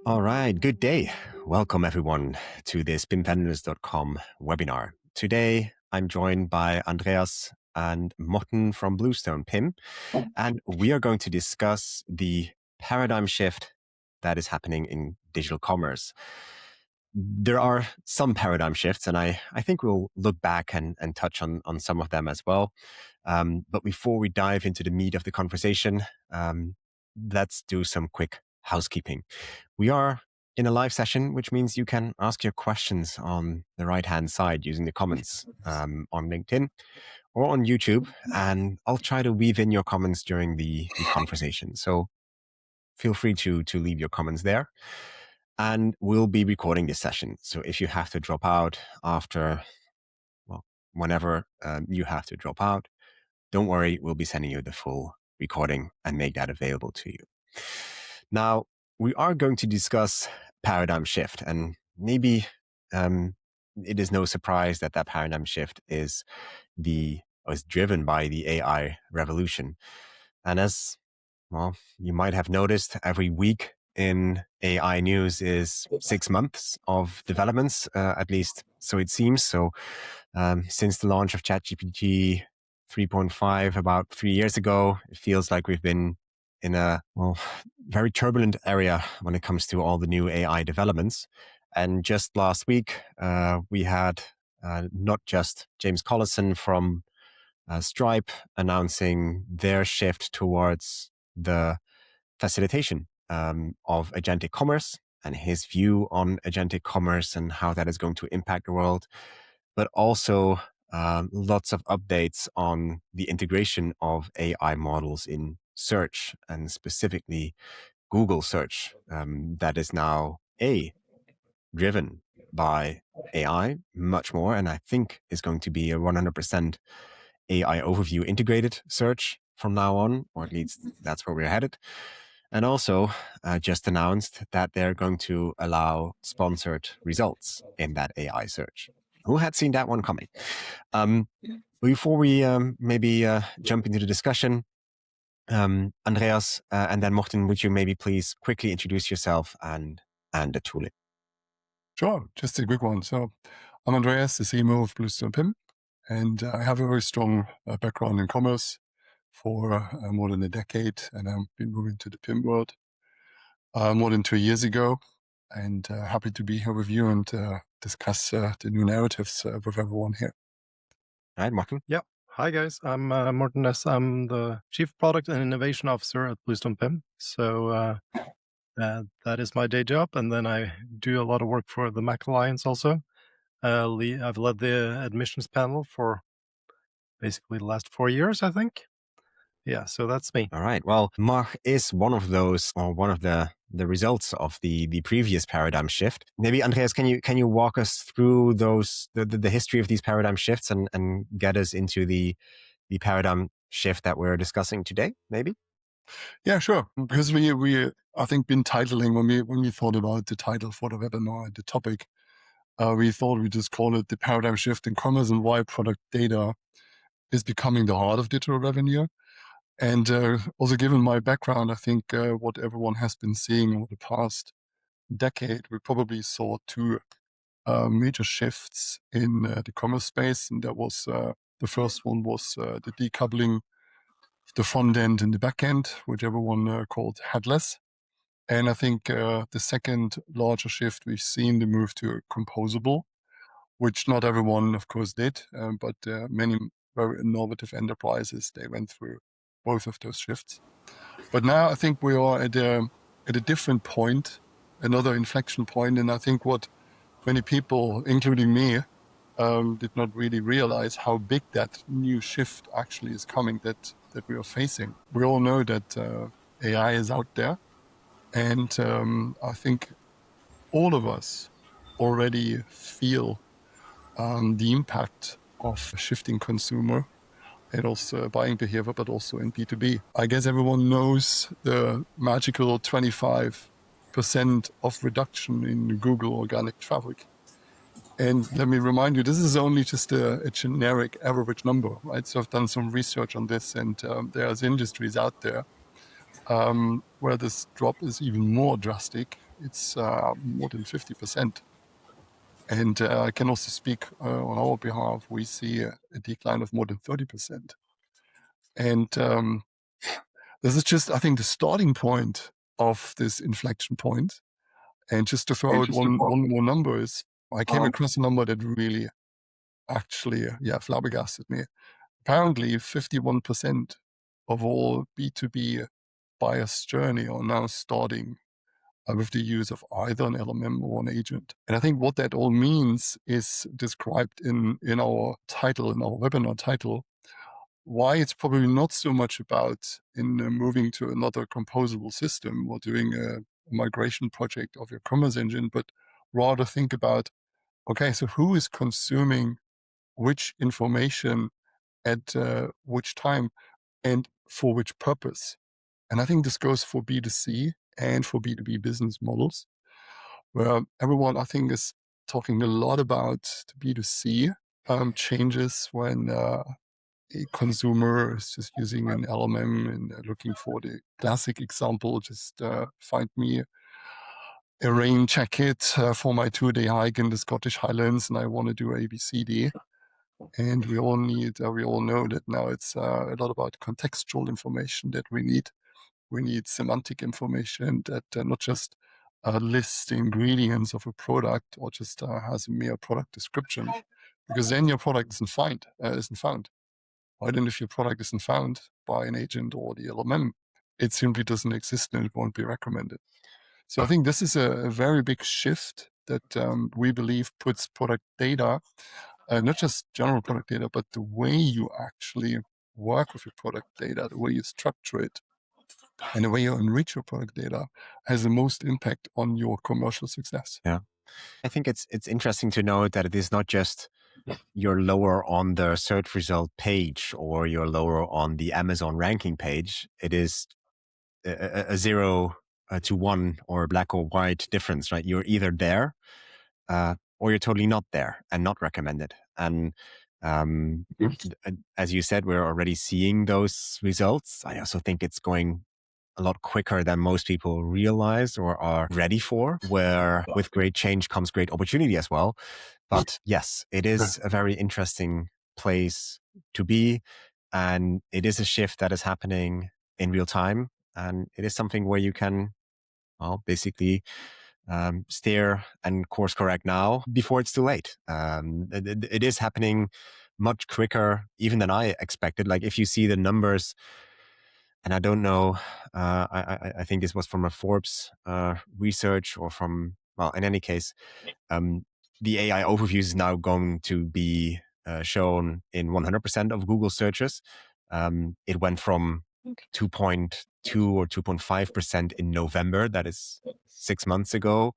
All right, good day. Welcome everyone to this PIMpanelist.com webinar. Today, I'm joined by Andreas and Morten from Bluestone PIM, and we are going to discuss the paradigm shift that is happening in digital commerce. There are some paradigm shifts, and I think we'll look back and touch on some of them as well. But before we dive into the meat of the conversation, let's do some quick housekeeping. We are in a live session, which means you can ask your questions on the right-hand side using the comments on LinkedIn or on YouTube, and I'll try to weave in your comments during the conversation. So feel free to leave your comments there. And we'll be recording this session. So if you have to drop out after, well, whenever you have to drop out, don't worry, we'll be sending you the full recording and make that available to you. Now, we are going to discuss paradigm shift, and maybe it is no surprise that that paradigm shift is driven by the AI revolution. And as well, you might have noticed, every week in AI news is 6 months of developments, at least so it seems. So since the launch of ChatGPT 3.5 about 3 years ago, it feels like we've been in a very turbulent area when it comes to all the new AI developments. And just last week, we had not just James Collison from Stripe announcing their shift towards the facilitation of agentic commerce and his view on agentic commerce and how that is going to impact the world, but also lots of updates on the integration of AI models in search, and specifically Google search, that is now driven by AI much more, and I think is going to be a 100% AI overview integrated search from now on, or at least that's where we're headed. And also just announced that they're going to allow sponsored results in that AI search. Who had seen that one coming? Before we maybe jump into the discussion, Andreas and then Morten, would you maybe please quickly introduce yourself and the tooling? Sure, just a quick one. So I'm Andreas, the CMO of Bluestone PIM, and I have a very strong background in commerce for more than a decade, and I've been moving to the PIM world more than 2 years ago, and happy to be here with you and discuss the new narratives with everyone here. All right, Morten. Yeah. Hi, guys. I'm Morten Næss. I'm the Chief Product and Innovation Officer at Bluestone PIM. So that is my day job. And then I do a lot of work for the Mac Alliance also. I've led the admissions panel for basically the last 4 years, I think. Yeah, so that's me. All right. Well, Mach is one of those, or one of the results of the previous paradigm shift. Maybe Andreas, can you walk us through those the history of these paradigm shifts and get us into the paradigm shift that we're discussing today? Maybe. Yeah, sure. Because we I think been titling when we thought about the title for the webinar, the topic, we thought we just call it the paradigm shift in commerce and why product data is becoming the heart of digital revenue. And also given my background, I think what everyone has been seeing over the past decade, we probably saw two major shifts in the commerce space. And that was the first one was the decoupling the front end and the back end, which everyone called Headless. And I think the second larger shift we've seen, the move to composable, which not everyone, of course, did, but many very innovative enterprises, they went through both of those shifts. But now I think we are at a different point, another inflection point, and I think what many people, including me, did not really realize how big that new shift actually is coming that we are facing. We all know that AI is out there, and I think all of us already feel the impact of shifting consumer and also buying behavior, but also in B2B. I guess everyone knows the magical 25% of reduction in Google organic traffic. And let me remind you, this is only just a generic average number, right? So I've done some research on this, and there's industries out there where this drop is even more drastic. It's more than 50%. And I can also speak on our behalf. We see a decline of more than 30%. And this is just, I think, the starting point of this inflection point. And just to throw out one more number is, I came across a number that really actually, flabbergasted me. Apparently, 51% of all B2B buyer's journey are now starting with the use of either an LMM or an agent. And I think what that all means is described in our title, in our webinar title, why it's probably not so much about moving to another composable system or doing a migration project of your commerce engine, but rather think about, okay, so who is consuming which information at which time and for which purpose? And I think this goes for B2C and for B2B business models, where everyone, I think, is talking a lot about the B2C changes when a consumer is just using an LMM and looking for the classic example, just find me a rain jacket for my 2-day hike in the Scottish Highlands, and I want to do ABCD. And we all know that now it's a lot about contextual information that we need. We need semantic information that not just lists the ingredients of a product or just has a mere product description, because then your product isn't found. Right? And if your product isn't found by an agent or the LMM, it simply doesn't exist and it won't be recommended. So I think this is a very big shift that we believe puts product data, not just general product data, but the way you actually work with your product data, the way you structure it, and the way you enrich your product data has the most impact on your commercial success. Yeah. I think it's interesting to note that it is not just you're lower on the search result page or you're lower on the Amazon ranking page. It is a 0 to 1 or a black or white difference, right? You're either there or you're totally not there and not recommended. And as you said, we're already seeing those results. I also think it's going a lot quicker than most people realize or are ready for, where with great change comes great opportunity as well. But yes, it is a very interesting place to be. And it is a shift that is happening in real time. And it is something where you can, well, basically steer and course correct now before it's too late. It is happening much quicker even than I expected. Like if you see the numbers, and I don't know, I think this was from a Forbes research or from, well, in any case, the AI overviews is now going to be shown in 100% of Google searches. It went from 2.2 or 2.5% in November, that is 6 months ago,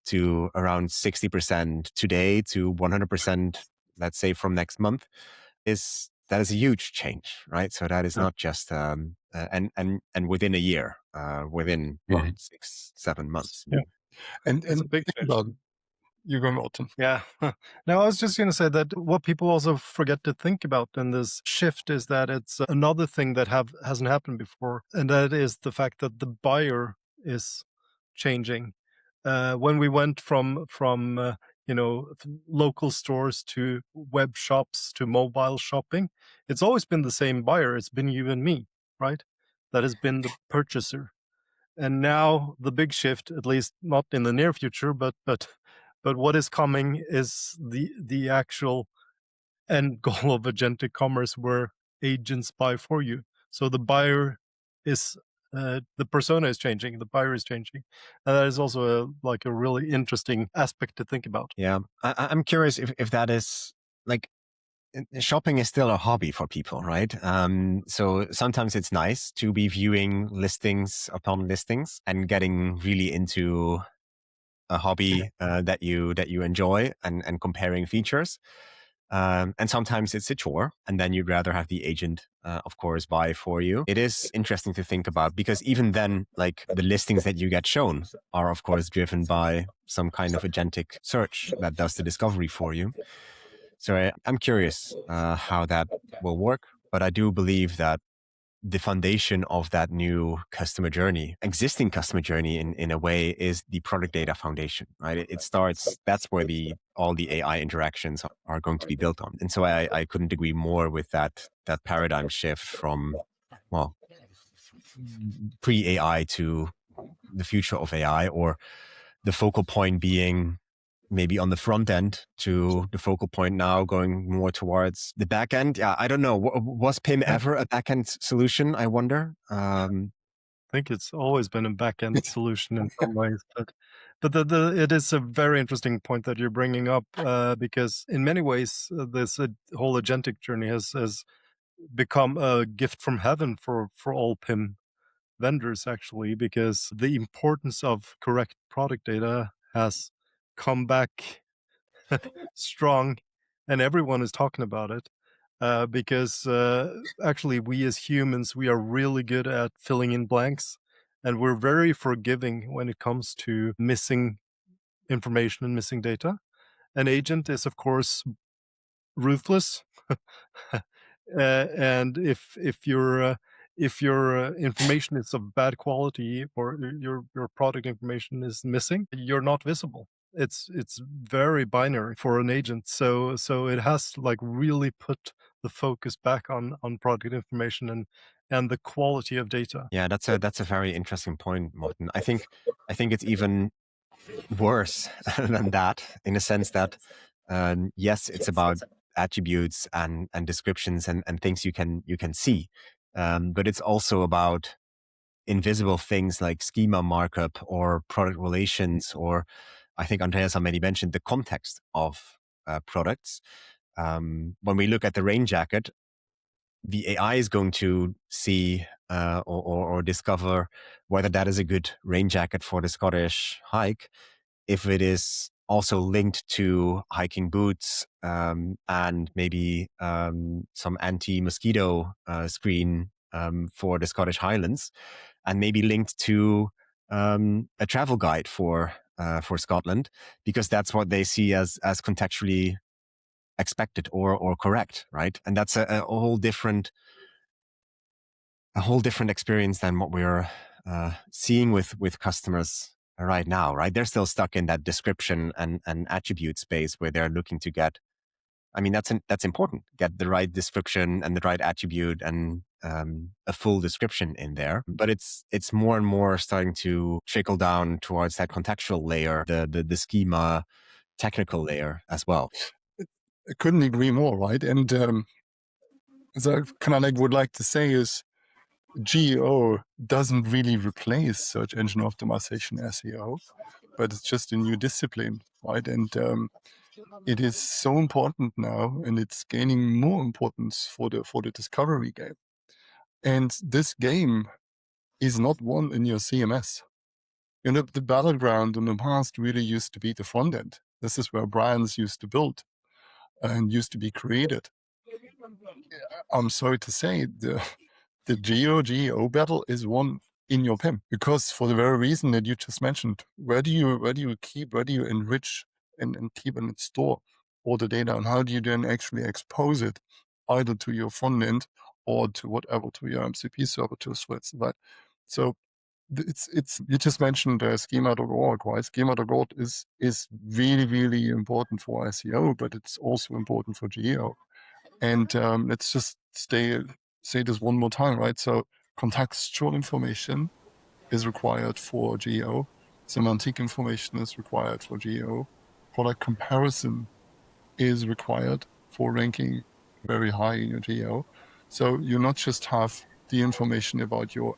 to around 60% today, to 100%, let's say, from next month. That is a huge change, right? So that is not just and within a year, within 6-7 months. Yeah. And It's a big think change. about it. You go, Morten. Yeah. Now, I was just going to say that what people also forget to think about in this shift is that it's another thing that hasn't happened before, and that is the fact that the buyer is changing. When we went from local stores to web shops to mobile shopping, it's always been the same buyer. It's been you and me, right? That has been the purchaser. And now the big shift, at least not in the near future, but what is coming is the actual end goal of agentic commerce, where agents buy for you. So the buyer is the persona is changing, the buyer is changing, and that is also a really interesting aspect to think about. Yeah, I'm curious if that is like, shopping is still a hobby for people, right? So sometimes it's nice to be viewing listings upon listings and getting really into a hobby that you enjoy and comparing features. And sometimes it's a chore, and then you'd rather have the agent, of course, buy for you. It is interesting to think about, because even then, like, the listings that you get shown are, of course, driven by some kind of agentic search that does the discovery for you. So I'm curious how that will work, but I do believe that the foundation of that new customer journey, existing customer journey in a way, is the product data foundation, right? It starts, that's where all the AI interactions are going to be built on. And so I couldn't agree more with that paradigm shift from, well, pre-AI to the future of AI, or the focal point being maybe on the front end to the focal point now going more towards the back end. Yeah, I don't know. Was PIM ever a back end solution, I wonder? I think it's always been a back end solution in some ways, but it is a very interesting point that you're bringing up, because in many ways this whole agentic journey has become a gift from heaven for all PIM vendors, actually, because the importance of correct product data has come back strong, and everyone is talking about it, because actually we as humans, we are really good at filling in blanks, and we're very forgiving when it comes to missing information and missing data. An agent is, of course, ruthless. And if your information is of bad quality, or your product information is missing, you're not visible. It's very binary for an agent. So it has like really put the focus back on product information and the quality of data. Yeah, that's a very interesting point, Morten. I think it's even worse than that, in a sense that yes, it's about attributes and descriptions and things you can see, but it's also about invisible things like schema markup or product relations, or I think Andreas already mentioned the context of products. When we look at the rain jacket, the AI is going to see or discover whether that is a good rain jacket for the Scottish hike, if it is also linked to hiking boots and maybe some anti-mosquito screen for the Scottish Highlands, and maybe linked to a travel guide for Scotland, because that's what they see as contextually expected or correct, right? And that's a whole different experience than what we're seeing with customers right now, right? They're still stuck in that description and attribute space where they're looking to get, I mean, that's important, get the right description and the right attribute and a full description in there. But it's more and more starting to trickle down towards that contextual layer, the schema technical layer as well. I couldn't agree more, right? And so kind of like would like to say is, GEO doesn't really replace search engine optimization SEO, but it's just a new discipline, right? And it is so important now, and it's gaining more importance for the discovery game. And this game is not won in your CMS. You know, the battleground in the past really used to be the front end. This is where brands used to build and used to be created. I'm sorry to say, the GEO battle is won in your PIM, because for the very reason that you just mentioned, where do you enrich and keep and store all the data, and how do you then actually expose it either to your front end or to whatever, to your MCP server, to Swiss, right? So it's you just mentioned schema.org, right? Schema.org is really, really important for SEO, but it's also important for GEO. And let's just say this one more time, right? So contextual information is required for GEO. Semantic information is required for GEO. Product comparison is required for ranking very high in your GEO. So you not just have the information about your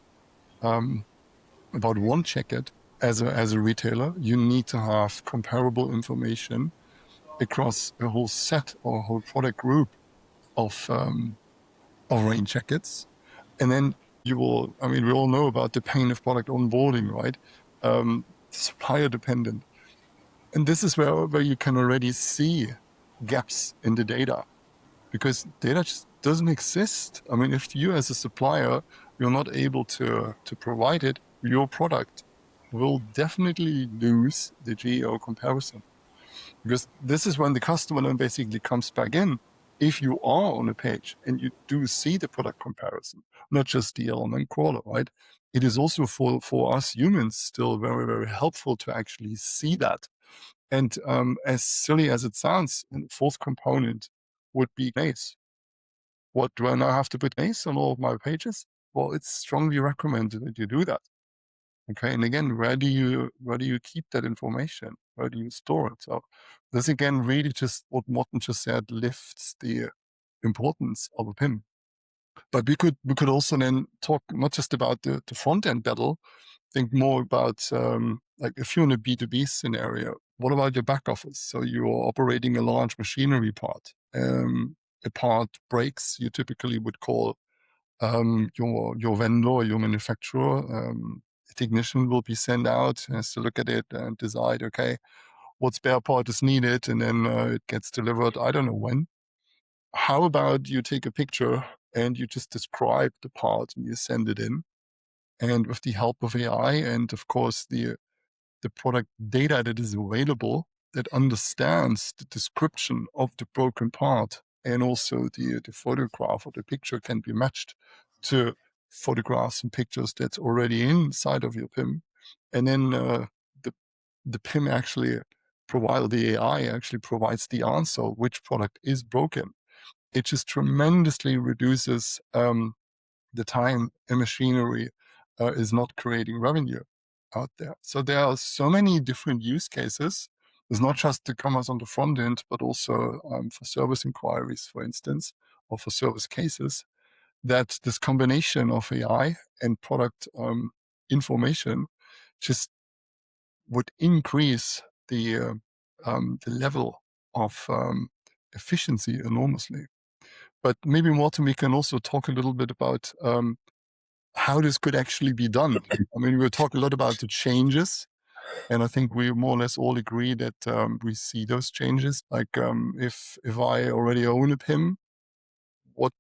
about one jacket as a retailer, you need to have comparable information across a whole set or a whole product group of rain jackets. And then you will, I mean, we all know about the pain of product onboarding, right? Supplier dependent. And this is where you can already see gaps in the data, because data just doesn't exist. I mean, if you as a supplier, you're not able to provide it, your product will definitely lose the GEO comparison. Because this is when the customer then basically comes back in if you are on a page and you do see the product comparison, not just the element crawler, right? It is also for us humans still very, very helpful to actually see that. And as silly as it sounds, the fourth component would be case. What do I now have to put case on all of my pages? Well, it's strongly recommended that you do that. Okay, and again, where do you keep that information? Where do you store it? So this again really just what Morten just said lifts the importance of a PIM. But we could also then talk not just about the front end battle, think more about like if you're in a B2B scenario, what about your back office? So you're operating a large machinery part. A part breaks, you typically would call your vendor, your manufacturer. A technician will be sent out, has to look at it and decide, okay, what spare part is needed, and then it gets delivered, I don't know when. How about you take a picture and you just describe the part and you send it in? And with the help of AI and, of course, the product data that is available that understands the description of the broken part, and also the photograph or the picture can be matched to photographs and pictures that's already inside of your PIM. And then the PIM actually the AI actually provides the answer which product is broken. It just tremendously reduces the time a machinery is not creating revenue out there. So there are so many different use cases. It's not just the commerce on the front end, but also for service inquiries, for instance, or for service cases, that this combination of AI and product information just would increase the level of efficiency enormously. But maybe, Morten, we can also talk a little bit about how this could actually be done. I mean, we'll talk a lot about the changes, and I think we more or less all agree that we see those changes. Like if I already own a PIM, what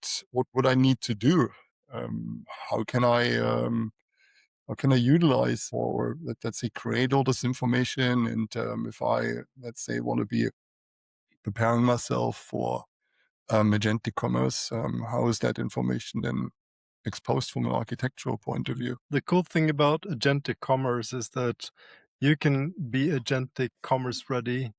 would I need to do? How can I utilize or let's say create all this information? And if I, let's say, want to be preparing myself for agentic commerce, how is that information then exposed from an architectural point of view? The cool thing about agentic commerce is that you can be agentic commerce ready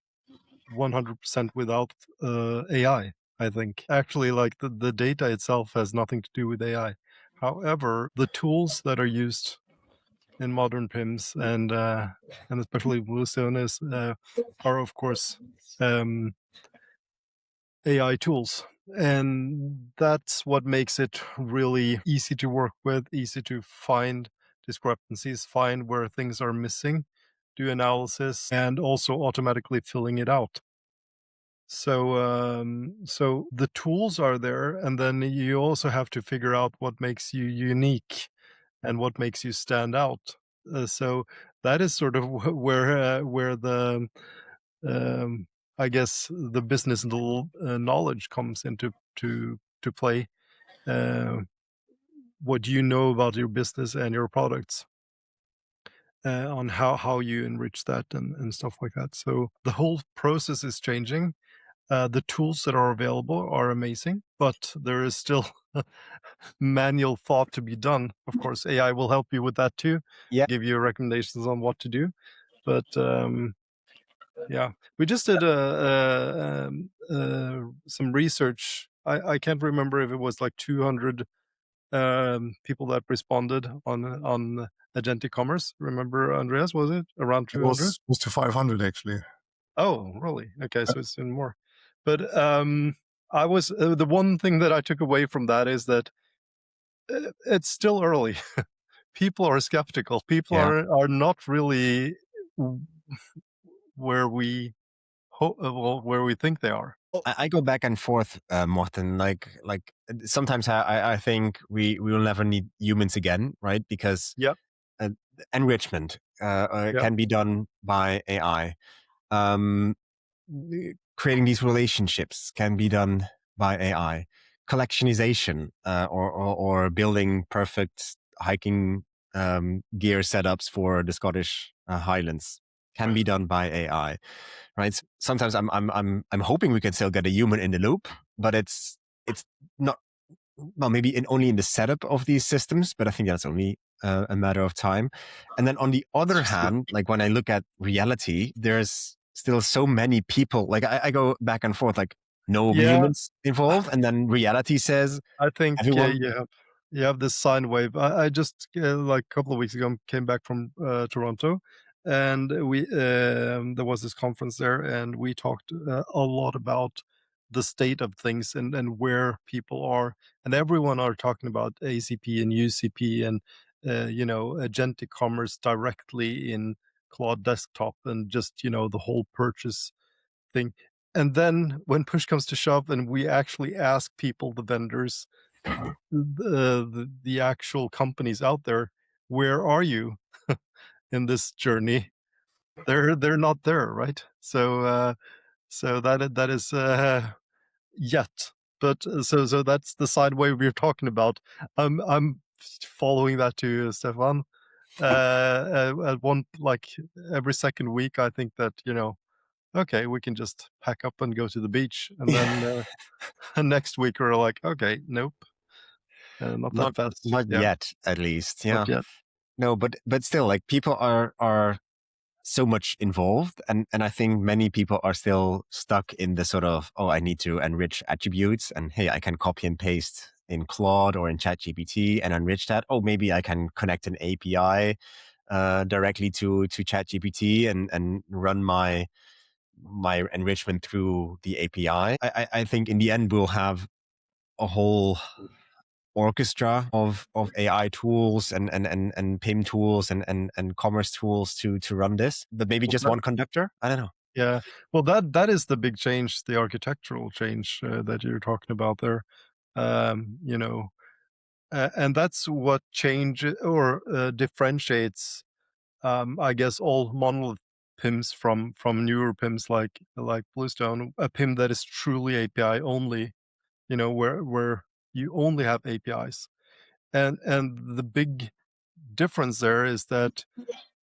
100% without AI, I think. Actually, like the data itself has nothing to do with AI. However, the tools that are used in modern PIMs and especially Bluestone are of course AI tools. And that's what makes it really easy to work with, easy to find discrepancies, find where things are missing, do analysis, and also automatically filling it out. So so the tools are there, and then you also have to figure out what makes you unique and what makes you stand out. So that is sort of where the I guess the business knowledge comes into to play. What you know about your business and your products, on how you enrich that and stuff like that. So the whole process is changing. The tools that are available are amazing, but there is still manual thought to be done. Of course, AI will help you with that too. Yeah. Give you recommendations on what to do. But yeah, we just did some research. I can't remember if it was like 200 people that responded on agentic commerce. Remember, Andreas, was it around 200? It was to 500 actually. Oh, really? Okay, so it's in more. But I was the one thing that I took away from that is that it's still early. People are skeptical. People are not really where we where we think they are. I go back and forth, Morten. Like sometimes I think we will never need humans again, right? Because enrichment can be done by AI. Creating these relationships can be done by AI. Collectionization or building perfect hiking gear setups for the Scottish Highlands can be done by AI. Right. Sometimes I'm hoping we can still get a human in the loop, but it's not, well, maybe only in the setup of these systems, but I think that's only a matter of time. And then on the other hand, like when I look at reality, there's still so many people. Like I go back and forth, like no humans involved, and then reality says I think everyone. you have this sine wave. I just like a couple of weeks ago came back from Toronto, and we there was this conference there, and we talked a lot about the state of things and where people are, and everyone are talking about ACP and UCP and agentic commerce directly in Claude Desktop and just the whole purchase thing. And then when push comes to shove, and we actually ask people, the vendors, the actual companies out there, where are you in this journey? They're not there, right? So that is yet, but so that's the side way we're talking about. I'm following that too, Stephan. At one, like every second week, I think that okay, we can just pack up and go to the beach, and then next week we're like, okay, nope, not that fast. Not yet, at least. Yeah. Not yet. No, but still, like people are so much involved, and I think many people are still stuck in the sort of, oh, I need to enrich attributes, and hey, I can copy and paste in Claude or in ChatGPT and enrich that. Oh, maybe I can connect an API directly to ChatGPT and run my enrichment through the API. I think in the end we'll have a whole orchestra of AI tools and PIM tools and commerce tools to run this, but maybe just one conductor. I don't know. Yeah, well, that is the big change, the architectural change that you're talking about there. And that's what change or differentiates, I guess, all monolith PIMs from newer PIMs like Bluestone, a PIM that is truly API only, where you only have APIs. And the big difference there is that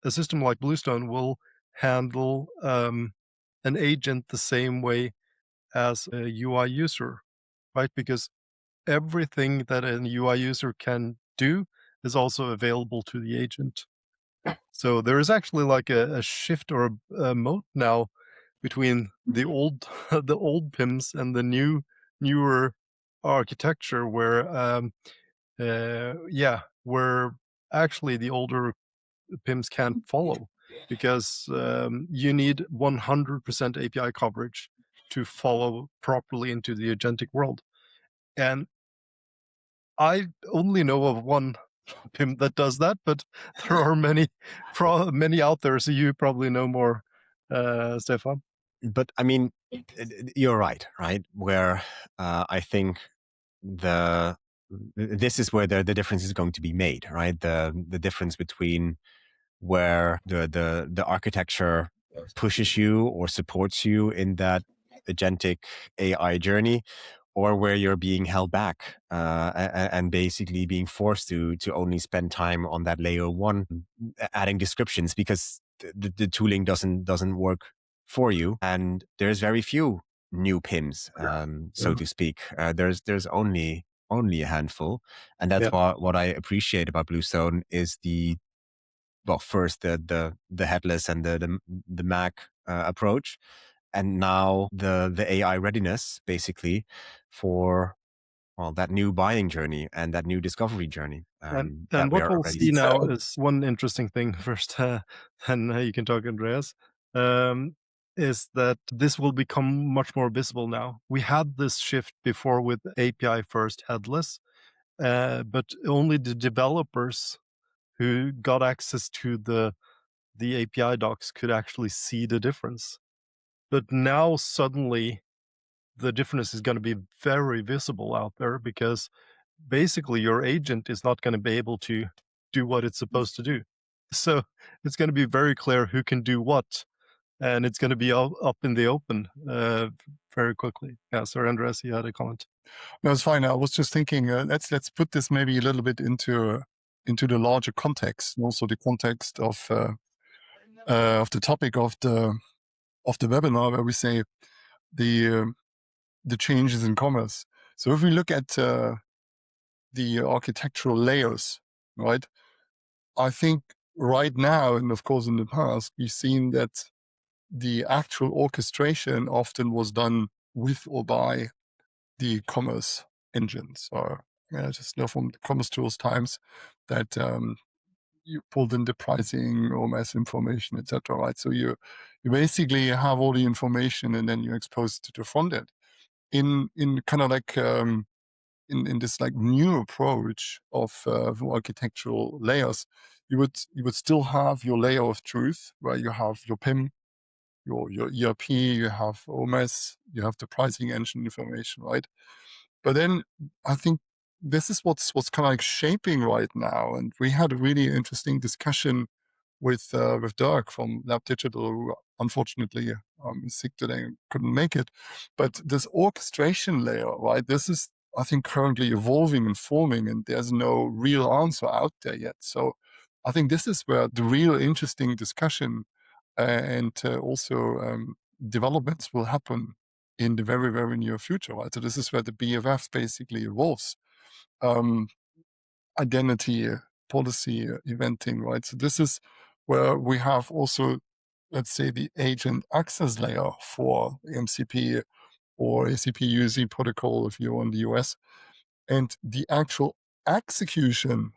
a system like Bluestone will handle an agent the same way as a UI user, right? Because everything that an UI user can do is also available to the agent. So there is actually like a shift or a moat now between the old the old PIMs and the newer architecture, where where actually the older PIMs can't follow, because you need 100% API coverage to follow properly into the agentic world. And I only know of one PIM that does that, but there are many out there, so you probably know more, Stephan. But I mean, you're right? Where I think this is where the difference is going to be made, right? The difference between where the architecture pushes you or supports you in that agentic AI journey, or where you're being held back and basically being forced to only spend time on that layer one, adding descriptions because the tooling doesn't work for you, and there's very few new PIMs, so to speak. There's only a handful, and that's what I appreciate about Bluestone is first the headless and the Mac approach, and now the AI readiness basically for that new buying journey and that new discovery journey. And what we'll see now is one interesting thing first, and you can talk, Andreas, is that this will become much more visible now. We had this shift before with API first headless, but only the developers who got access to the API docs could actually see the difference. But now suddenly the difference is going to be very visible out there, because basically your agent is not going to be able to do what it's supposed to do. So it's going to be very clear who can do what, and it's going to be up in the open very quickly. Yeah, sorry, Andreas, you had a comment. No, it's fine. I was just thinking, let's put this maybe a little bit into the larger context, and also the context of the topic of the webinar, where we say the the changes in commerce. So if we look at the architectural layers, right, I think right now, and of course in the past, we've seen that the actual orchestration often was done with or by the commerce engines. Or I just know from the commerce tools times that you pulled in the pricing or mass information, etc. Right? So you basically have all the information and then you expose it to the front end. In kind of like in this like new approach of architectural layers, you would still have your layer of truth where you have your PIM, your ERP, you have OMS, you have the pricing engine information, right? But then I think this is what's kind of like shaping right now. And we had a really interesting discussion with Dirk from Lab Digital, who unfortunately is sick today and couldn't make it. But this orchestration layer, right? This is, I think, currently evolving and forming, and there's no real answer out there yet. So I think this is where the real interesting discussion and also developments will happen in the very, very near future, right? So this is where the BFF basically evolves. Identity, policy, eventing, right? So this is where we have also, let's say, the agent access layer for MCP or ACP UC protocol if you're in the US. And the actual execution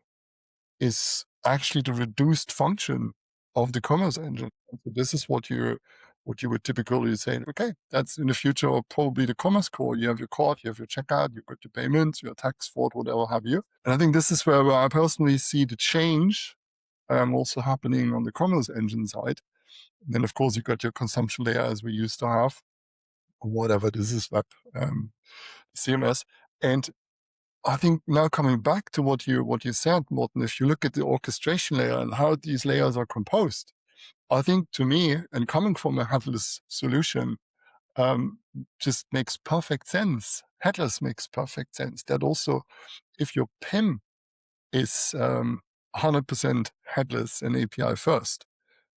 is actually the reduced function of the commerce engine. So this is what you would typically say, okay, that's in the future of probably the commerce core. You have your card, you have your checkout, you've got your payments, your tax, fraud, whatever have you. And I think this is where I personally see the change also happening on the commerce engine side. And then, of course, you've got your consumption layer as we used to have, or whatever this is, web, CMS. And I think now coming back to what you said, Morten, if you look at the orchestration layer and how these layers are composed, I think to me, and coming from a headless solution, just makes perfect sense. Headless makes perfect sense. That also, if your PIM is 100% headless and API first,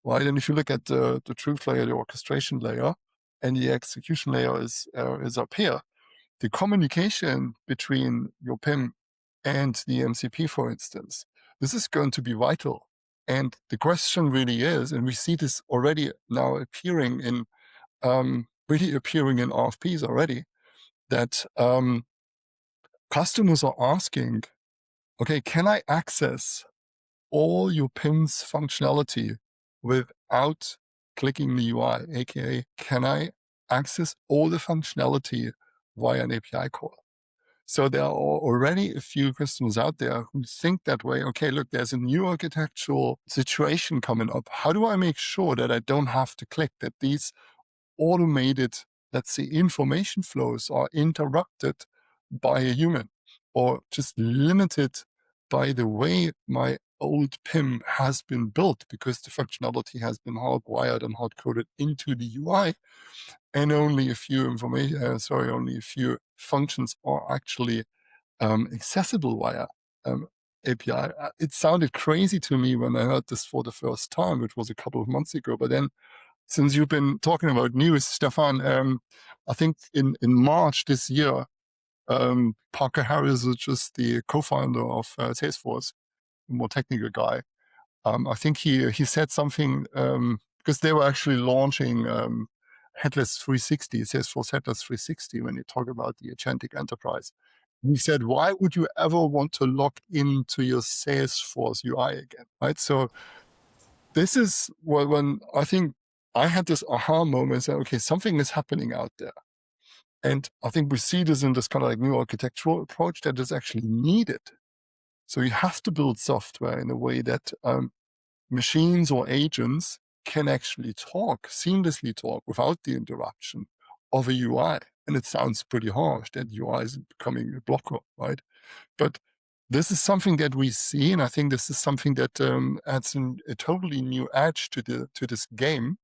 right? And if you look at the truth layer, the orchestration layer, and the execution layer is up here, the communication between your PIM and the MCP, for instance, this is going to be vital. And the question really is, and we see this already now appearing in RFPs already, that customers are asking, okay, can I access all your PIM's functionality without clicking the UI, aka can I access all the functionality via an API call? So there are already a few customers out there who think that way. Okay, look, there's a new architectural situation coming up. How do I make sure that I don't have to click, that these automated, let's say, information flows are interrupted by a human or just limited by the way my old PIM has been built because the functionality has been hardwired and hard-coded into the UI, and only a few only a few functions are actually accessible via API. It sounded crazy to me when I heard this for the first time, which was a couple of months ago. But then, since you've been talking about news, Stephan, I think in March this year, Parker Harris, which is the co-founder of Salesforce, a more technical guy, I think he said something because they were actually launching Headless 360, Salesforce Headless 360, when you talk about the Agentic enterprise. He said, why would you ever want to log into your Salesforce UI again, right? So this is when I think I had this aha moment, that, okay, something is happening out there. And I think we see this in this kind of like new architectural approach that is actually needed. So you have to build software in a way that machines or agents can actually seamlessly talk without the interruption of a UI. And it sounds pretty harsh that UI is becoming a blocker, right? But this is something that we see, and I think this is something that adds a totally new edge to this game.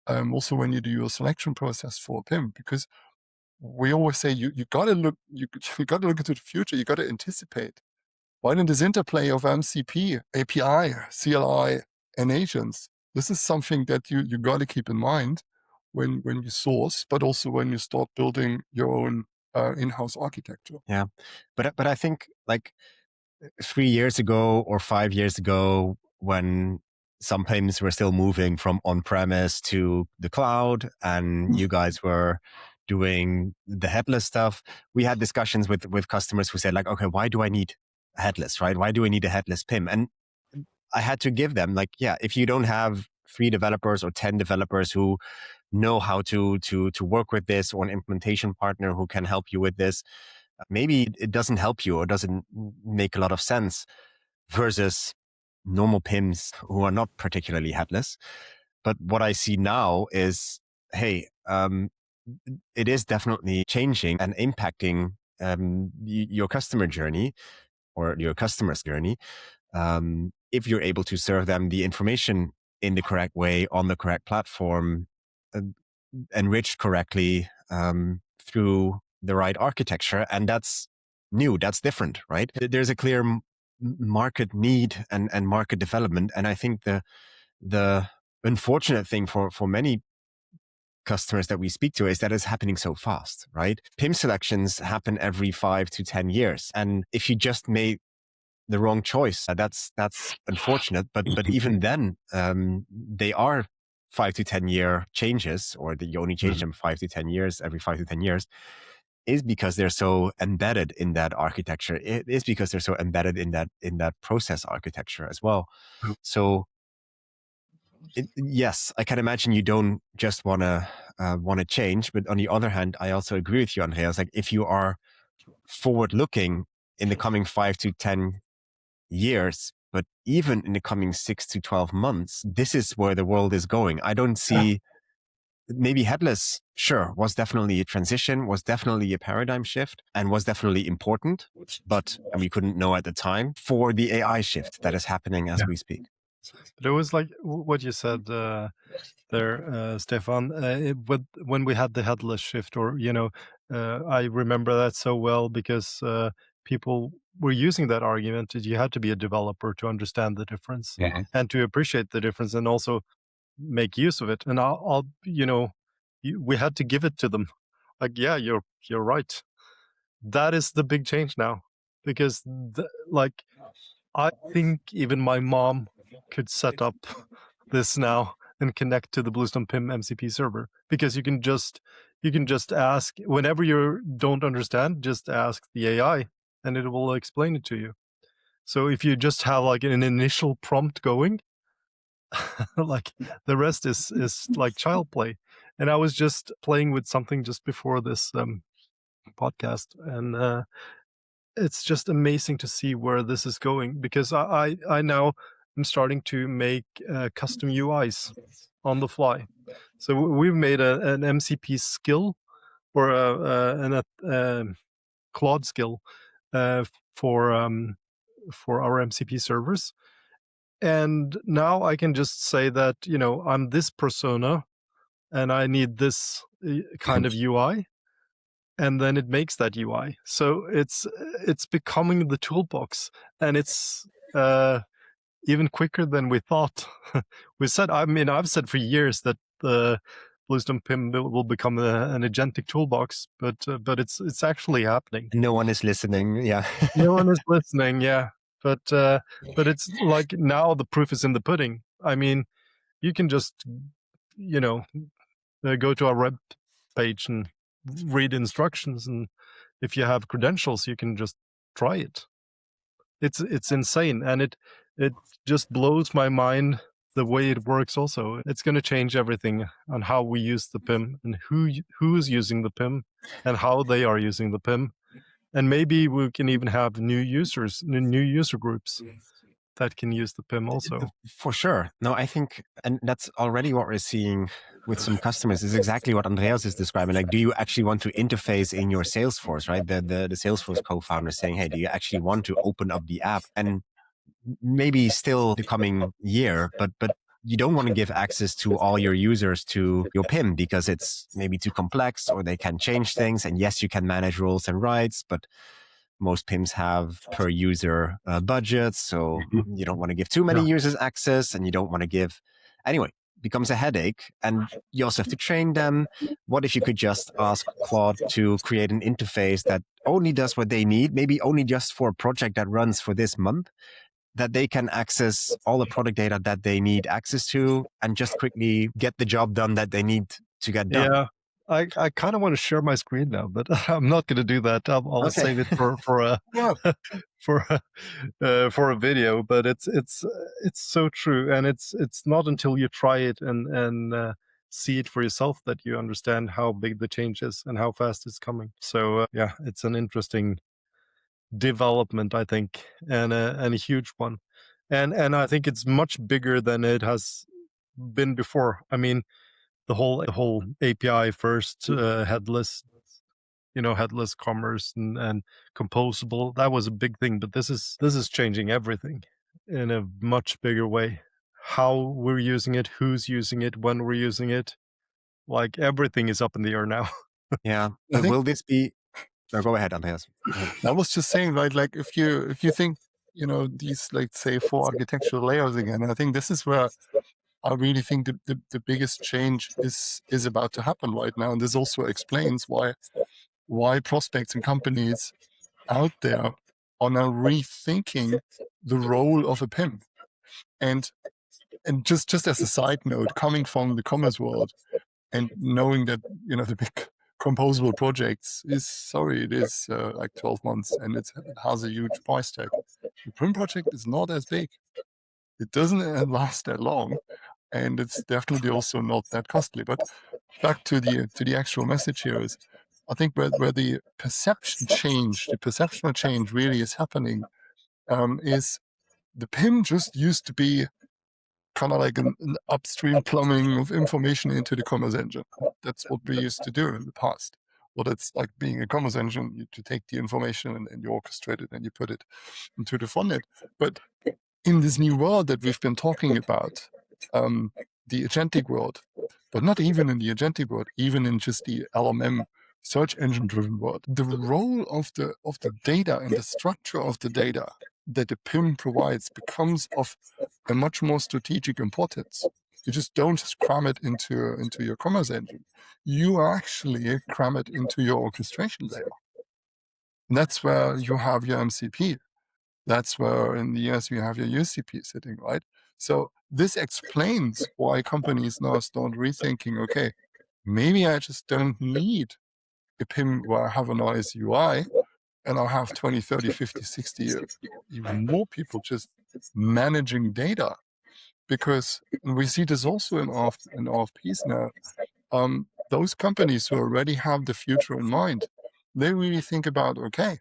Also, when you do your selection process for PIM, because we always say you got to look into the future. You got to anticipate. Why in this interplay of MCP, API, CLI, and agents, this is something that you got to keep in mind when you source, but also when you start building your own in-house architecture. Yeah, but I think like 3 years ago or 5 years ago, when some PIMs were still moving from on-premise to the cloud, and you guys were doing the headless stuff, we had discussions with customers who said like, okay, why do I need headless, right? Why do I need a headless PIM? And I had to give them like, yeah, if you don't have 3 developers or 10 developers who know how to work with this, or an implementation partner who can help you with this, maybe it doesn't help you or doesn't make a lot of sense versus normal PIMs who are not particularly headless. But what I see now is, hey, it is definitely changing and impacting your customer journey or your customer's journey. If you're able to serve them the information in the correct way on the correct platform, enriched correctly through the right architecture. And that's new, that's different, right? There's a clear market need and market development. And I think the unfortunate thing for many customers that we speak to is that it's happening so fast, right? PIM selections happen every 5 to 10 years. And if you just made the wrong choice, that's unfortunate. But even then, they are 5 to 10 year changes, or you only change them 5 to 10 years, every 5 to 10 years, is because they're so embedded in that architecture. It is because they're so embedded in that process architecture as well. So yes, I can imagine you don't just want to change, but on the other hand, I also agree with you, Andreas. Like if you are forward looking in the coming 5 to 10 years, but even in the coming 6 to 12 months, this is where the world is going. I don't see, maybe headless, sure, was definitely a transition, was definitely a paradigm shift, and was definitely important, but and we couldn't know at the time for the AI shift that is happening as we speak. But it was like what you said there, Stephan, when we had the headless shift, or, I remember that so well because people were using that argument that you had to be a developer to understand the difference and to appreciate the difference and also make use of it. And we had to give it to them. Like, yeah, you're right. That is the big change now, because I think even my mom could set up this now and connect to the Bluestone PIM MCP server, because you can just ask whenever you don't understand, just ask the AI and it will explain it to you. So if you just have like an initial prompt going, like the rest is like child play. And I was just playing with something just before this podcast, and it's just amazing to see where this is going, because I now am starting to make custom UIs on the fly. So we've made an MCP skill, or a Claude skill for our MCP servers. And now I can just say that, I'm this persona and I need this kind of UI. And then it makes that UI. So it's becoming the toolbox, and it's even quicker than we thought. I've said for years that the Bluestone PIM will become an agentic toolbox, but it's actually happening. No one is listening. Yeah. No one is listening. Yeah. But it's like now the proof is in the pudding. I mean, you can just, go to our web page and read instructions, and if you have credentials, you can just try it. It's insane, and it just blows my mind the way it works. Also, it's going to change everything on how we use the PIM and who's using the PIM and how they are using the PIM, and maybe we can even have new user groups that can use the PIM also. For sure. No, I think, and that's already what we're seeing with some customers, is exactly what Andreas is describing. Like, do you actually want to interface in your Salesforce, right? The Salesforce co-founder saying, hey, do you actually want to open up the app? And maybe still the coming year, but you don't want to give access to all your users to your PIM because it's maybe too complex, or they can change things. And yes, you can manage roles and rights, but most PIMs have per user budgets. So you don't want to give too many users access, and you don't want to give... Anyway, becomes a headache, and you also have to train them. What if you could just ask Claude to create an interface that only does what they need, maybe only just for a project that runs for this month, that they can access all the product data that they need access to and just quickly get the job done that they need to get done. Yeah, I kind of want to share my screen now, but I'm not going to do that. I'll Okay. save it for a for a video. But it's so true, and it's not until you try it and see it for yourself that you understand how big the change is and how fast it's coming. So yeah, it's an interesting development, I think, and a huge one, and I think it's much bigger than it has been before. I mean, the whole API first, headless, headless commerce and composable. That was a big thing, but this is changing everything in a much bigger way. How we're using it, who's using it, when we're using it, like everything is up in the air now. Yeah, but will this be? No, go ahead, Andreas. Go ahead. I was just saying, right? Like if you think, these, like, say, 4 architectural layers again, I think this is where I really think the biggest change is about to happen right now. And this also explains why prospects and companies out there are now rethinking the role of a PIM. And just as a side note, coming from the commerce world and knowing that, the big composable projects it is like 12 months and it has a huge price tag. The PIM project is not as big. It doesn't last that long. And it's definitely also not that costly. But back to the actual message here is, I think where the perceptual change really is happening, is the PIM just used to be kind of like an upstream plumbing of information into the commerce engine. That's what we used to do in the past. Well, it's like being a commerce engine, you take the information and you orchestrate it and you put it into the front end. But in this new world that we've been talking about, the agentic world, but not even in the agentic world, even in just the LMM search engine driven world, the role of the data and the structure of the data that the PIM provides becomes of a much more strategic importance. You just don't just cram it into your commerce engine. You actually cram it into your orchestration layer. And that's where you have your MCP. That's where in the US you have your UCP sitting, right? So this explains why companies now start rethinking, okay, maybe I just don't need a PIM where I have a nice UI and I have 20, 30, 50, 60, even more people just managing data. Because we see this also in RFPs now. Those companies who already have the future in mind, they really think about, okay,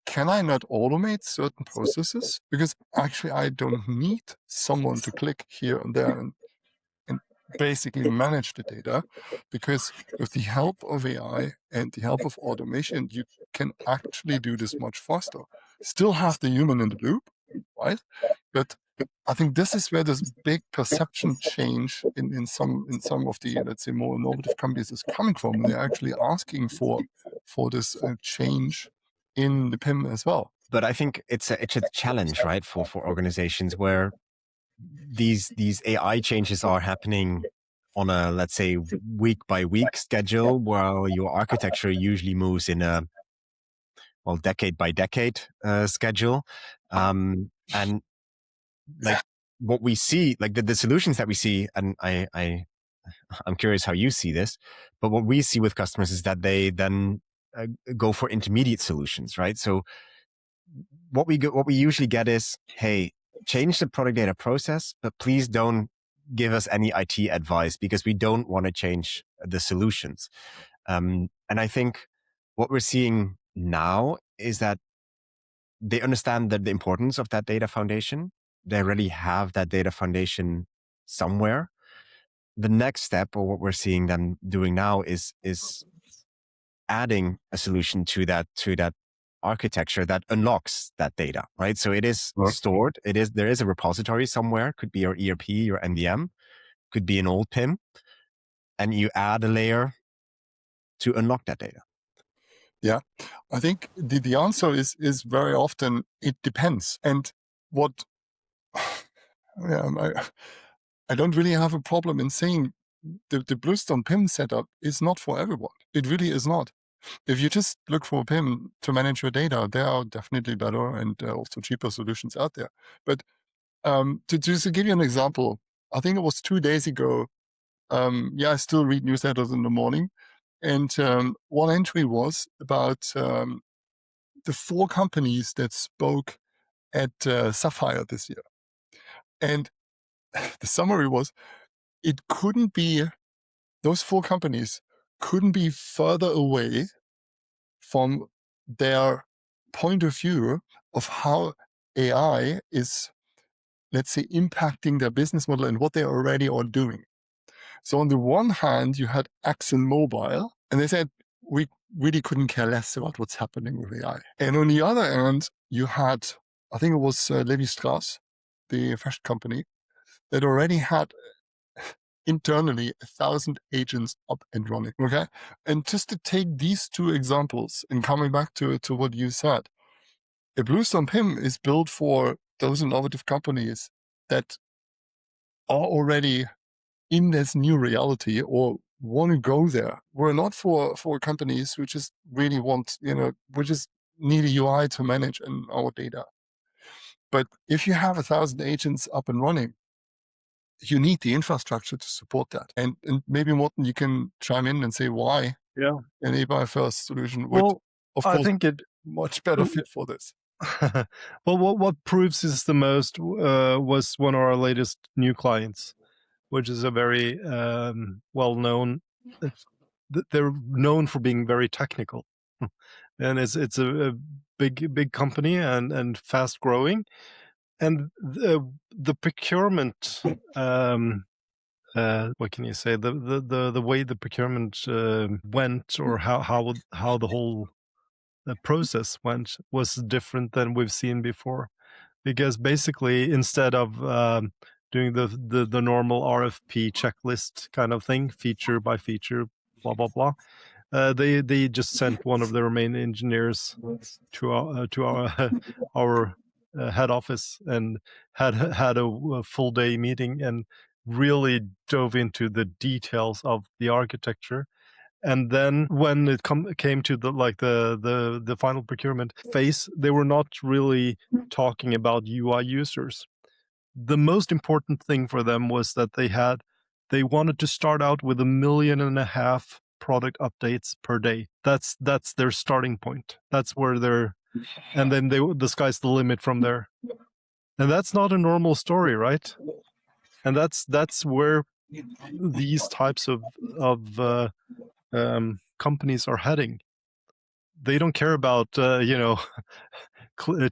can I not automate certain processes? Because actually I don't need someone to click here and there and basically manage the data, because with the help of AI and the help of automation, you can actually do this much faster. Still have the human in the loop, right? But I think this is where this big perception change in some of the, let's say, more innovative companies is coming from. And they're actually asking for this change in the PIM as well. But I think it's a challenge, right, for organizations where these AI changes are happening on a, let's say, week by week schedule, while your architecture usually moves in a, well, decade by decade schedule. And like what we see, like the solutions that we see, and I'm curious how you see this, but what we see with customers is that they then go for intermediate solutions, right? So what we usually get is, hey, change the product data process, but please don't give us any IT advice because we don't want to change the solutions. And I think what we're seeing now is that they understand that the importance of that data foundation. They already have that data foundation somewhere. The next step, or what we're seeing them doing now, is adding a solution to that architecture that unlocks that data, right? So it is stored. There is a repository somewhere. Could be your ERP, your MDM, could be an old PIM, and you add a layer to unlock that data. Yeah, I think the answer is very often it depends. And what I don't really have a problem in saying the Bluestone PIM setup is not for everyone. It really is not. If you just look for PIM to manage your data, there are definitely better and also cheaper solutions out there. But to just give you an example, I think it was 2 days ago. I still read newsletters in the morning. And one entry was about the 4 companies that spoke at Sapphire this year. And the summary was, those 4 companies couldn't be further away from their point of view of how AI is, let's say, impacting their business model and what they already are doing. So on the one hand, you had ExxonMobil, and they said, we really couldn't care less about what's happening with AI. And on the other hand, you had, I think it was Levi Strauss, the fashion company, that already had internally 1,000 agents up and running. Okay. And just to take these 2 examples and coming back to what you said, a Bluestone PIM is built for those innovative companies that are already in this new reality or want to go there. We're not for companies who just really want, we just need a UI to manage our data. But if you have 1,000 agents up and running, you need the infrastructure to support that. And maybe, Morten, you can chime in and say why an AI-first solution would, of course, I think it much better fit for this. Well, what proves this the most was one of our latest new clients, which is a very well-known. They're known for being very technical, and it's a big company and fast growing, and the procurement. What can you say? The way the procurement went, or how the whole process went, was different than we've seen before. Because basically, instead of doing the normal RFP checklist kind of thing, feature by feature, blah blah blah, they just sent one of their main engineers to our head office and had a full day meeting and really dove into the details of the architecture. And then when it came to the final procurement phase, they were not really talking about UI users. The most important thing for them was that they wanted to start out with 1.5 million product updates per day. That's their starting point. That's where and then the sky's the limit from there. And that's not a normal story, right? And that's where these types of companies are heading. They don't care about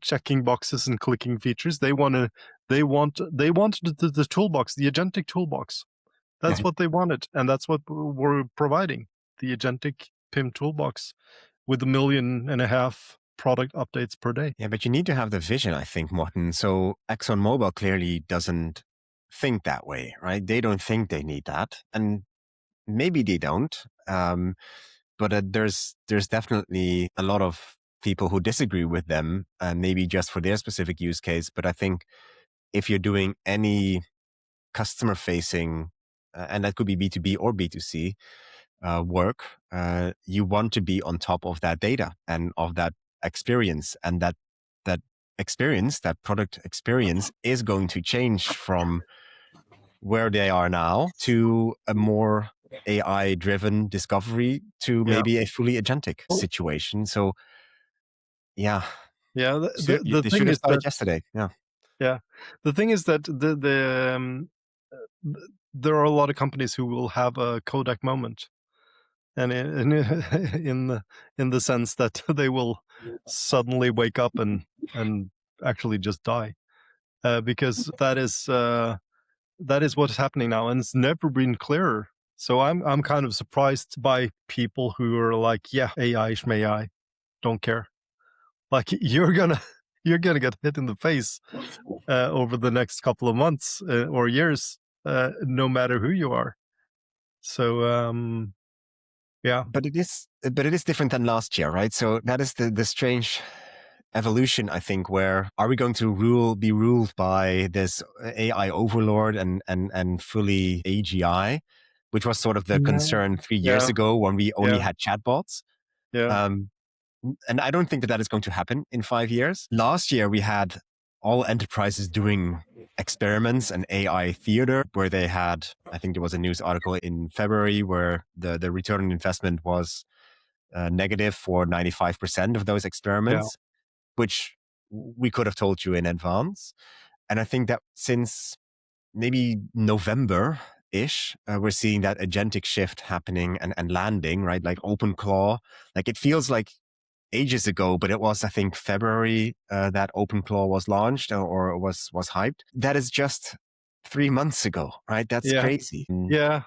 checking boxes and clicking features. They want the toolbox, the Agentic toolbox. That's what they wanted, and that's what we're providing: the Agentic PIM toolbox with 1.5 million product updates per day. Yeah, but you need to have the vision, I think, Morten. So ExxonMobil clearly doesn't think that way, right? They don't think they need that, and maybe they don't. But there's definitely a lot of people who disagree with them, maybe just for their specific use case. But I think if you're doing any customer facing, and that could be B2B or B2C work, you want to be on top of that data and of that experience, and that experience, that product experience, is going to change from where they are now to a more AI-driven discovery to maybe a fully agentic situation. So, the they thing should have is started that yesterday. the thing is that there are a lot of companies who will have a Kodak moment, and in the sense that they will suddenly wake up and actually just die, because that is what's happening now, and it's never been clearer. So I'm kind of surprised by people who are like, yeah, AI shmai, don't care. Like, you're gonna get hit in the face over the next couple of months or years, no matter who you are. So But it is different than last year, right? So that is the strange evolution, I think, where are we going to be ruled by this AI overlord and fully AGI, which was sort of the concern 3 years ago when we only had chatbots. And I don't think that is going to happen in 5 years. Last year, we had all enterprises doing experiments and AI theater where they had, I think there was a news article in February where the return on investment was negative for 95% of those experiments, which we could have told you in advance. And I think that since maybe November-ish, we're seeing that agentic shift happening and landing, right? Like OpenClaw. Like it feels like ages ago, but it was, I think, February that OpenClaw was launched or was hyped. That is just 3 months ago, right? That's crazy. Yeah.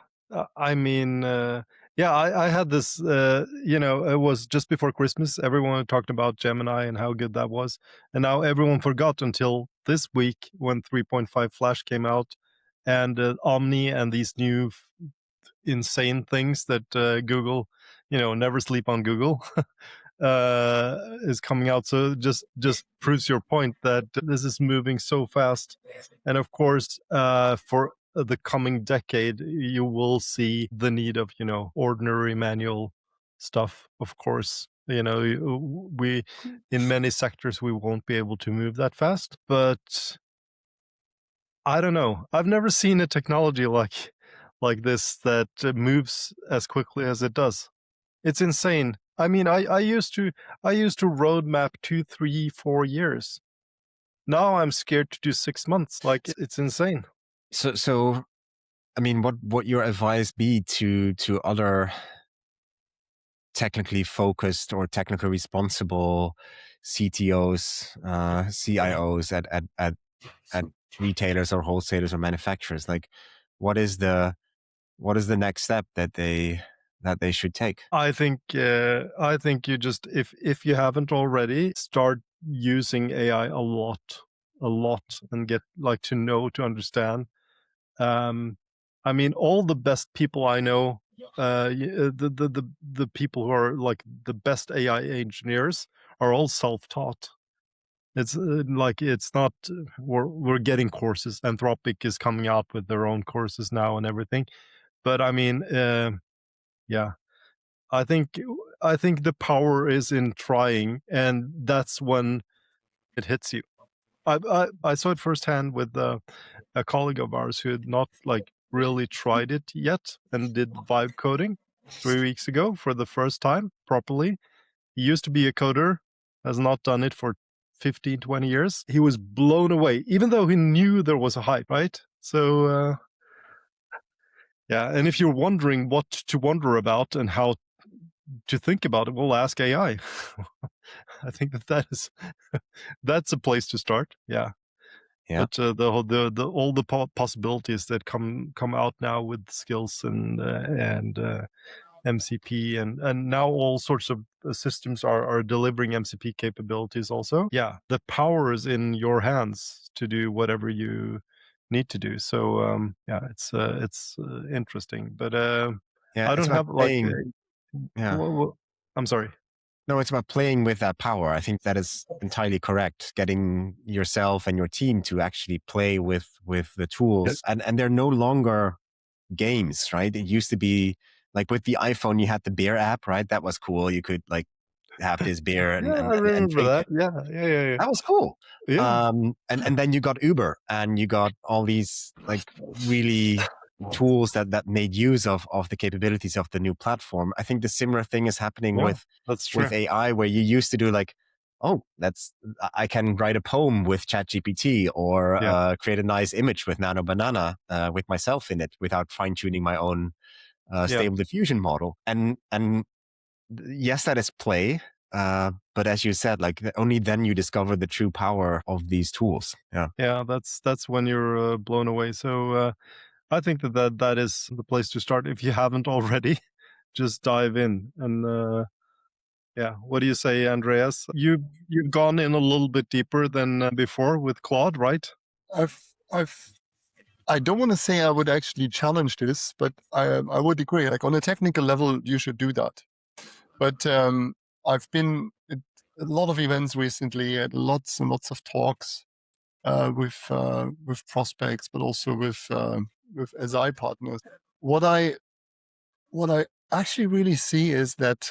I mean, I had this, it was just before Christmas. Everyone talked about Gemini and how good that was. And now everyone forgot until this week when 3.5 Flash came out and Omni and these new insane things that Google, never sleep on Google. Is coming out. So just proves your point that this is moving so fast. And of course, for the coming decade, you will see the need of, ordinary manual stuff. Of course, we, in many sectors, we won't be able to move that fast, but I don't know. I've never seen a technology like this that moves as quickly as it does. It's insane. I mean, I used to roadmap 2, 3, 4 years. Now I'm scared to do 6 months. Like it's insane. So, I mean, what your advice be to other technically focused or technically responsible CTOs, CIOs at retailers or wholesalers or manufacturers? Like, what is the next step that they should take? I think you just, if you haven't already, start using AI a lot, and get to understand. I mean, all the best people I know, the people who are like the best AI engineers are all self-taught. It's it's not, we're getting courses. Anthropic is coming out with their own courses now and everything. But I mean, I think the power is in trying, and that's when it hits you. I saw it firsthand with a colleague of ours who had not really tried it yet and did vibe coding 3 weeks ago for the first time properly. He used to be a coder, has not done it for 15, 20 years. He was blown away, even though he knew there was a hype, right? So, and if you're wondering what to wonder about and how to think about it, we'll ask AI. I think that's a place to start. Yeah. But all the possibilities that come out now with skills and MCP and now all sorts of systems are delivering MCP capabilities also. Yeah, the power is in your hands to do whatever you need to do. So it's interesting, but I don't have I'm sorry. No, it's about playing with that power. I think that is entirely correct. Getting yourself and your team to actually play with the tools, and they're no longer games, right? It used to be like with the iPhone, you had the beer app, right? That was cool. You could have this beer and I remember that. Yeah. That was cool. Yeah. And then you got Uber, and you got all these really tools that made use of the capabilities of the new platform. I think the similar thing is happening with AI, where you used to do I can write a poem with ChatGPT or create a nice image with Nano Banana with myself in it without fine tuning my own stable diffusion model. And yes, that is play. But as you said, only then you discover the true power of these tools. Yeah, that's when you're blown away. So I think that is the place to start. If you haven't already, just dive in. And what do you say, Andreas? You've gone in a little bit deeper than before with Claude, right? I don't want to say I would actually challenge this, but I would agree. On a technical level, you should do that. But a lot of events recently, had lots and lots of talks with prospects, but also with SI partners. What I actually really see is that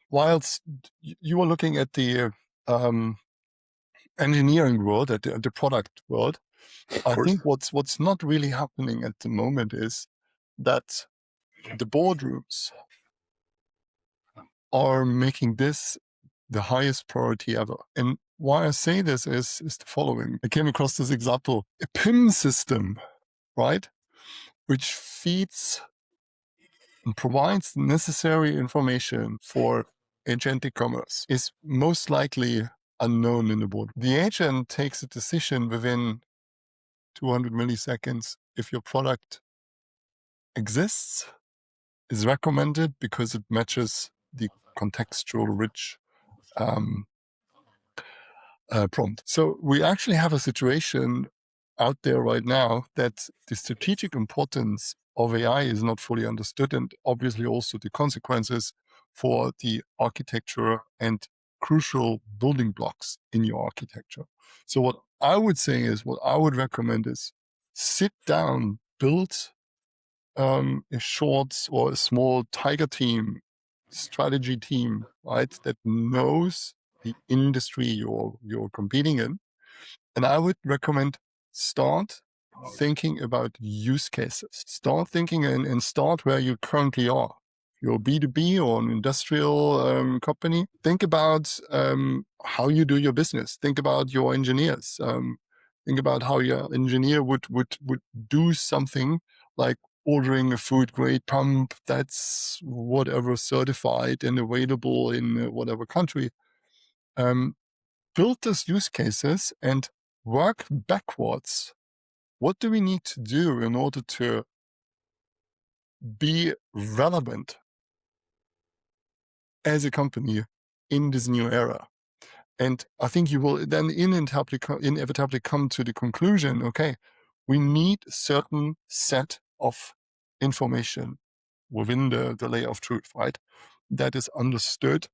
whilst you are looking at the engineering world, at the product world, I think what's not really happening at the moment is that the boardrooms are making this the highest priority ever. And why I say this is the following. I came across this example, a PIM system, right, which feeds and provides the necessary information for agentic commerce is most likely unknown in the board. The agent takes a decision within 200 milliseconds if your product exists, is recommended because it matches the contextual rich prompt. So we actually have a situation out there right now that the strategic importance of AI is not fully understood, and obviously also the consequences for the architecture and crucial building blocks in your architecture. So what I would say is, what I would recommend is sit down, build a short or a small tiger team, strategy team, right, that knows the industry you're competing in. And I would recommend start thinking about use cases. Start thinking and start where you currently are. You're B2B or an industrial company. Think about how you do your business. Think about your engineers. Think about how your engineer would do something like ordering a food grade pump that's whatever certified and available in whatever country. Build those use cases and work backwards. What do we need to do in order to be relevant as a company in this new era? And I think you will then inevitably come to the conclusion, okay, we need a certain set of information within the layer of truth, right? That is understood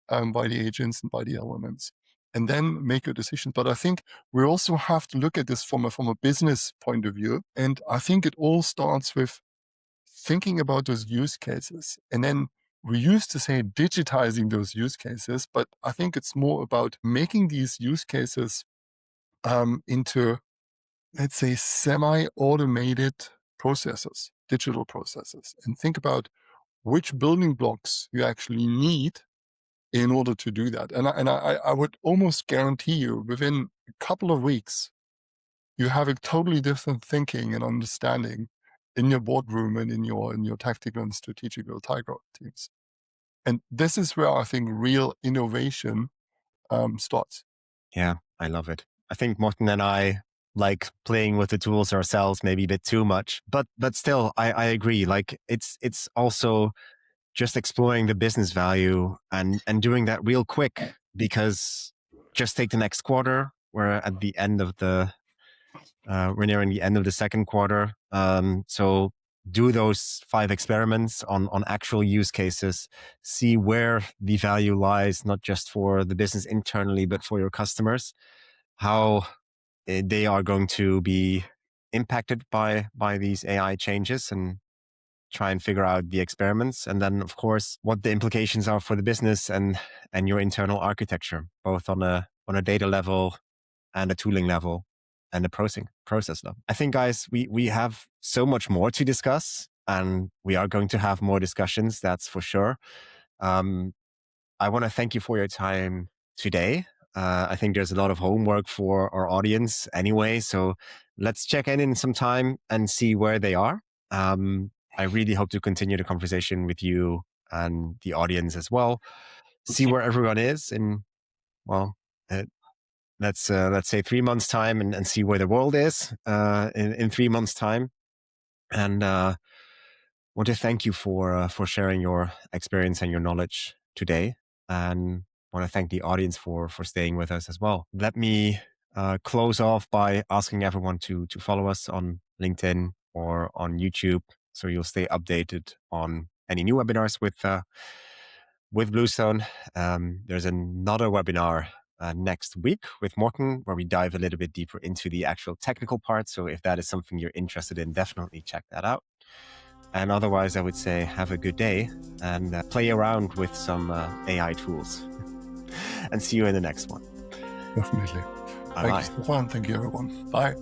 by the agents and by the elements, and then make your decision. But I think we also have to look at this from a business point of view. And I think it all starts with thinking about those use cases. And then we used to say digitizing those use cases, but I think it's more about making these use cases into, let's say, semi-automated processes, digital processes, and think about which building blocks you actually need in order to do that. And I would almost guarantee you within a couple of weeks, you have a totally different thinking and understanding in your boardroom and in your tactical and strategical tiger teams. And this is where I think real innovation starts. Yeah, I love it. I think Morten and I like playing with the tools ourselves, maybe a bit too much, but still, I agree. Like it's also just exploring the business value and doing that real quick, because just take the next quarter. We're at the end of we're nearing the end of the second quarter. So do those 5 experiments on actual use cases, see where the value lies, not just for the business internally, but for your customers, how they are going to be impacted by these AI changes, and try and figure out the experiments. And then, of course, what the implications are for the business and your internal architecture, both on a data level and a tooling level and a process level. I think, guys, we have so much more to discuss, and we are going to have more discussions, that's for sure. I want to thank you for your time today. I think there's a lot of homework for our audience anyway, so let's check in some time and see where they are. I really hope to continue the conversation with you and the audience as well. See where everyone is in, well, let's say 3 months time, and see where the world is in 3 months time. And want to thank you for sharing your experience and your knowledge today, and want to thank the audience for staying with us as well. Let me close off by asking everyone to follow us on LinkedIn or on YouTube, so you'll stay updated on any new webinars with with Bluestone. There's another webinar next week with Morten, where we dive a little bit deeper into the actual technical part. So if that is something you're interested in, definitely check that out. And otherwise, I would say have a good day and play around with some AI tools. And see you in the next one. Definitely. Bye-bye. Thank you, Stephan. Thank you, everyone. Bye.